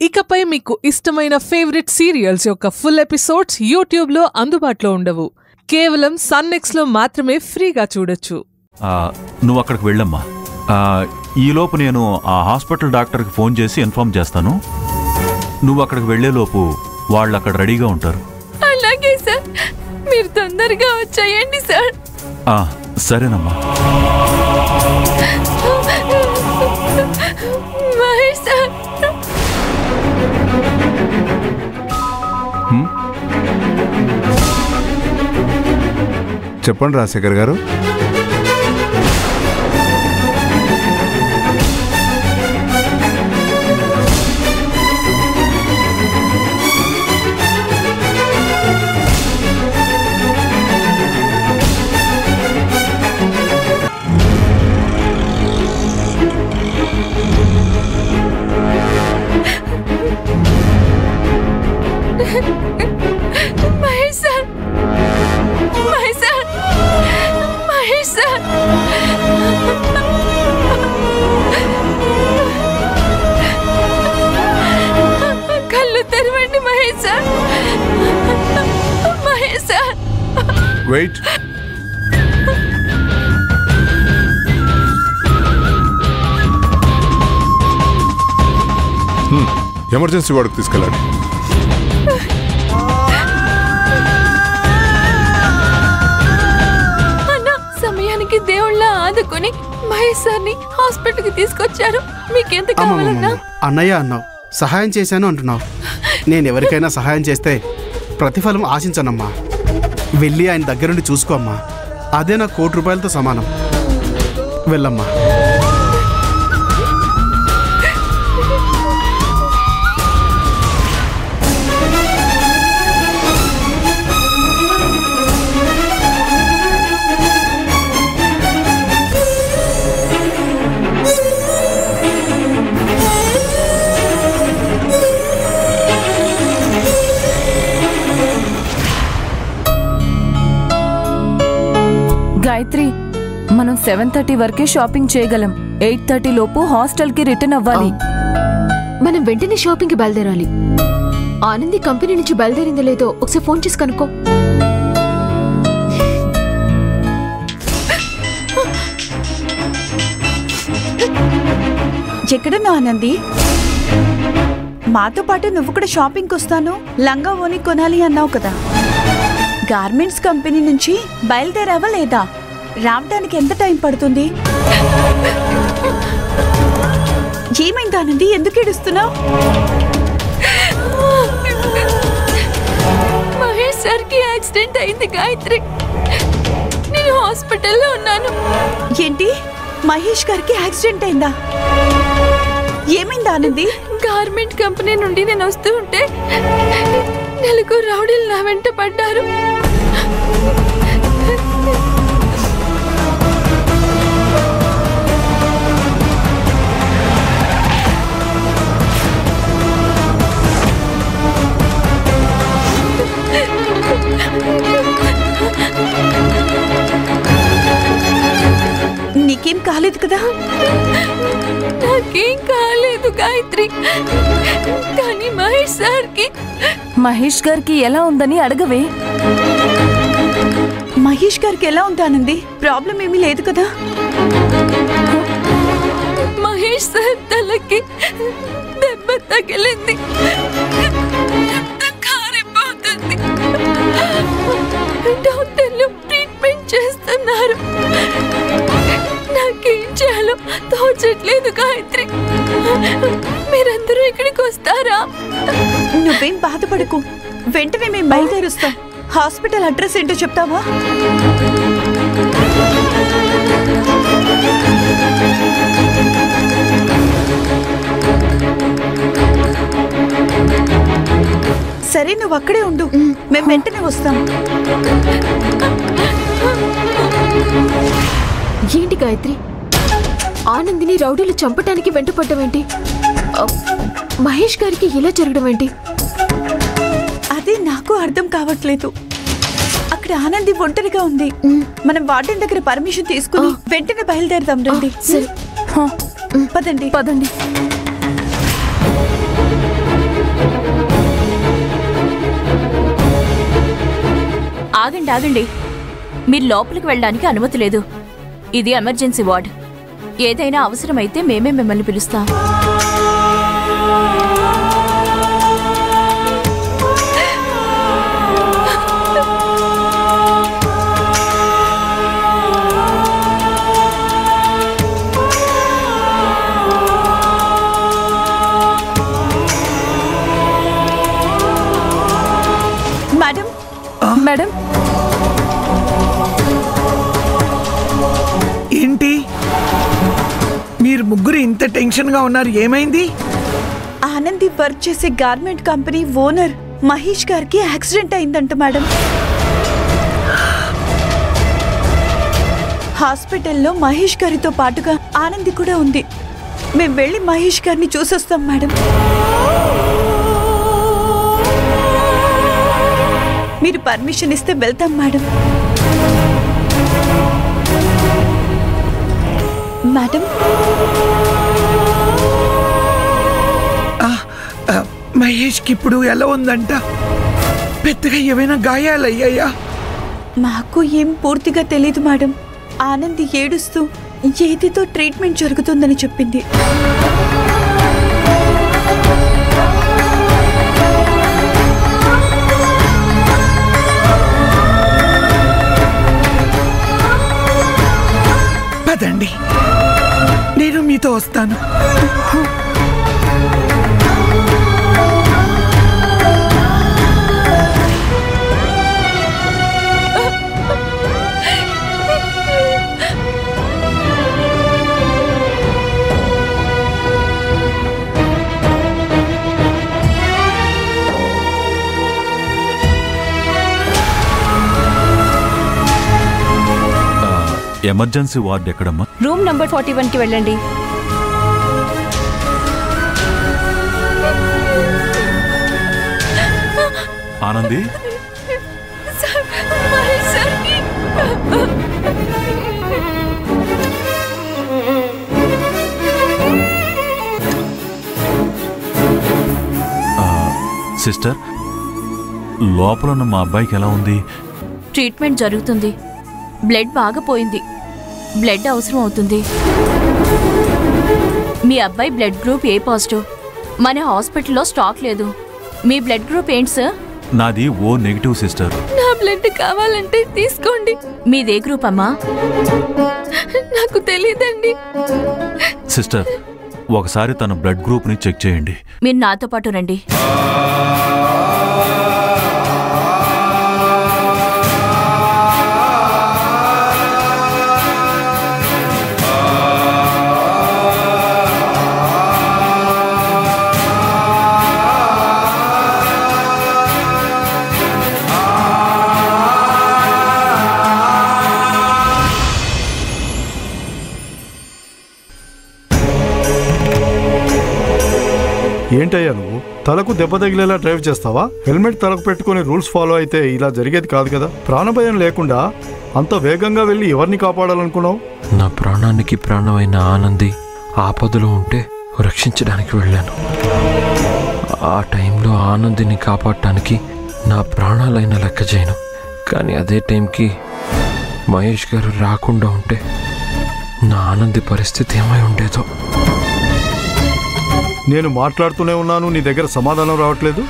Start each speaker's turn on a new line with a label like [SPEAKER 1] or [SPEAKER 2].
[SPEAKER 1] ఇకపై మీకు ఇష్టమైన ఫేవరెట్ సీరియల్స్ యొక్క ఫుల్ ఎపిసోడ్స్ యూట్యూబ్లో అందుబాటులో ఉండవు. కేవలం సన్నెక్స్లో మాత్రమే ఫ్రీగా చూడొచ్చు.
[SPEAKER 2] నువ్వు అక్కడికి వెళ్ళమ్మా. ఈలోపు నేను ఆ హాస్పిటల్ డాక్టర్కి ఫోన్ చేసి ఇన్ఫార్మ్ చేస్తాను. నువ్వు అక్కడికి వెళ్లేలోపు వాళ్ళు అక్కడ రెడీగా ఉంటారు.
[SPEAKER 3] అలాగే సార్, మీరు తొందరగా వచ్చేయండి సార్.
[SPEAKER 2] సరేనమ్మా.
[SPEAKER 3] మహేష్ సార్,
[SPEAKER 4] చెప్పండి Rajasekhar garu.
[SPEAKER 3] Mahesh sir, Mahesh sir, Mahesh sir, కళ్ళు తెరవండి Mahesh sir, Mahesh sir.
[SPEAKER 4] Wait. Emergency వార్డుకు తీసుకెళ్ళండి.
[SPEAKER 3] సమయానికి దేవుళ్ళ ఆదుకొని మహేష్ సార్ని హాస్పిటల్కి తీసుకొచ్చారు. మీకెంత కావాలన్నా?
[SPEAKER 5] అన్నయ్య అన్నావు, సహాయం చేశాను అంటున్నావు. నేను ఎవరికైనా సహాయం చేస్తే ప్రతిఫలం ఆశించనమ్మా. వెళ్ళి ఆయన దగ్గరుండి చూసుకో అమ్మా. అదే నా ₹1,00,00,000తో సమానం. వెళ్ళమ్మా.
[SPEAKER 6] గాయత్రి, మనం 7:30 వరకే షాపింగ్ చేయగలం. 8:30 లోపు హాస్టల్ కి రిటర్న్ అవ్వాలి.
[SPEAKER 3] మనం వెంటనే షాపింగ్ కి బయలుదేరాలి. ఆనంది కంపెనీ నుంచి బయలుదేరిందో లేదో ఒకసారి ఫోన్ చేసి కనుక్కో.
[SPEAKER 6] ఎక్కడున్నావు ఆనంది? మాతో పాటు నువ్వు కూడా షాపింగ్కి వస్తాను, లంగా ఓని కొనాలి అన్నావు కదా. గార్మెంట్స్ కంపెనీ నుంచి బయలుదేరావా లేదా? రావడానికి ఎంత టైం పడుతుంది? ఏమైంది ఆనంది, ఎందుకు ఏడుస్తున్నావు?
[SPEAKER 3] మహేష్ సార్కి యాక్సిడెంట్ అయింది గాయత్రి. నేను హాస్పిటల్లో ఉన్నాను.
[SPEAKER 6] ఏంటి, మహేష్ గారికి యాక్సిడెంట్ అయిందా? ఏమైంది ఆనంది?
[SPEAKER 3] గార్మెంట్ కంపెనీ నుండి నేను వస్తూ ఉంటే 4 రౌడీలు నా వెంట పడ్డారు.
[SPEAKER 6] నీకేం కాలేదు కదా?
[SPEAKER 3] నాకేం కాలేదు గాయత్రి, కానీ
[SPEAKER 6] మహేష్ గారికి ఎలా ఉందని అడగవే. మహేష్ గారికి ఎలా ఉంటానంది? ప్రాబ్లం ఏమీ లేదు కదా?
[SPEAKER 3] మహేష్ సార్ తలకి దెబ్బ తగిలింది, కారిపోతుంది. డాక్టర్లు ట్రీట్మెంట్ చేస్తున్నారు. నాకేం చేయాలో తోచట్లేదు గాయత్రి. మీరందరూ ఇక్కడికి వస్తారా?
[SPEAKER 6] నువ్వేం బాధపడకు, వెంటనే మేము బయలుదేరుస్తాం. హాస్పిటల్ అడ్రస్ ఏంటో చెప్తావా? సరే, నువ్వు అక్కడే ఉండు, మేము వెంటనే వస్తాం.
[SPEAKER 3] ఏంటి గాయత్రి, ఆనందిని రౌడీలు చంపటానికి వెంటపడ్డమేంటి? మహేష్ గారికి ఇలా జరగడం ఏంటి?
[SPEAKER 6] అదే నాకు అర్థం కావట్లేదు. అక్కడ ఆనంది ఒంటరిగా ఉంది. మనం వార్డెన్ దగ్గర పర్మిషన్ తీసుకుని వెంటనే బయలుదేరదాం. రండి.
[SPEAKER 3] సరే,
[SPEAKER 6] పదండి పదండి.
[SPEAKER 7] ఆగండి ఆగండి, మీరు లోపలికి వెళ్ళడానికి అనుమతి లేదు. ఇది ఎమర్జెన్సీ వార్డ్. ఏదైనా అవసరమైతే మేమే మిమ్మల్ని పిలుస్తాం.
[SPEAKER 6] మేడం
[SPEAKER 1] మేడం,
[SPEAKER 8] ఏంటి మీరు ముగ్గురు ఇంత టెన్షన్గా ఉన్నారు? ఏమైంది?
[SPEAKER 6] ఆనంది వర్క్ చేసే గార్మెంట్ కంపెనీ ఓనర్ మహేష్ గారికి యాక్సిడెంట్ అయిందంట మేడం. హాస్పిటల్లో మహేష్ గారితో పాటుగా ఆనంది కూడా ఉంది. మేము వెళ్ళి మహేష్ గారిని చూసొస్తాం మేడం. మీరు పర్మిషన్ ఇస్తే వెళ్తాం మేడం. మేడం,
[SPEAKER 8] మహేష్కి ఇప్పుడు ఎలా ఉందంట? పెద్దగా ఏమైనా గాయాలయ్యాయా?
[SPEAKER 6] మాకు ఏం పూర్తిగా తెలీదు మేడం. ఆనంది ఏడుస్తూ ఏదితో ట్రీట్మెంట్ జరుగుతుందని చెప్పింది.
[SPEAKER 8] పదండి, నేను మీతో వస్తాను.
[SPEAKER 2] ఎమర్జెన్సీ వార్డ్ ఎక్కడమ్మా?
[SPEAKER 7] రూమ్ నంబర్ 41కి వెళ్ళండి.
[SPEAKER 2] ఆనంది, సిస్టర్, లోపల ఉన్న మా అబ్బాయికి ఎలా ఉంది?
[SPEAKER 7] ట్రీట్మెంట్ జరుగుతుంది. బ్లడ్ బాగా పోయింది. బ్లడ్ అవసరం అవుతుంది. మీ అబ్బాయి బ్లడ్ గ్రూప్ ఏ పాజిటివ్. మన హాస్పిటల్లో స్టాక్ లేదు. మీ బ్లడ్ గ్రూప్ ఏంటి సార్?
[SPEAKER 2] నాది ఓ నెగిటివ్ సిస్టర్.
[SPEAKER 3] నా బ్లడ్ కావాలంటే తీసుకోండి.
[SPEAKER 7] మీదే గ్రూప్ అమ్మా?
[SPEAKER 3] నాకు తెలియదండి.
[SPEAKER 2] సిస్టర్, ఒకసారి తన బ్లడ్ గ్రూప్ని చెక్ చేయండి.
[SPEAKER 7] మీరు నాతో పాటు రండి.
[SPEAKER 9] ఏంటయ్యా నువ్వు తలకు దెబ్బ తగిలేలా డ్రైవ్ చేస్తావా? హెల్మెట్ తలకు పెట్టుకుని రూల్స్ ఫాలో అయితే ఇలా జరిగేది కాదు కదా. ప్రాణభయం లేకుండా అంత వేగంగా వెళ్ళి ఎవరిని కాపాడాలనుకున్నావు?
[SPEAKER 10] నా ప్రాణానికి ప్రాణమైన ఆనంది ఆపదలో ఉంటే రక్షించడానికి వెళ్ళాను. ఆ టైంలో ఆనందిని కాపాడటానికి నా ప్రాణాలైన లెక్క చేయను. కానీ అదే టైంకి మహేష్ గారు రాకుండా ఉంటే నా ఆనంది పరిస్థితి ఏమై ఉండేదో.
[SPEAKER 9] నేను మాట్లాడుతూనే ఉన్నాను, నీ దగ్గర సమాధానం రావట్లేదు.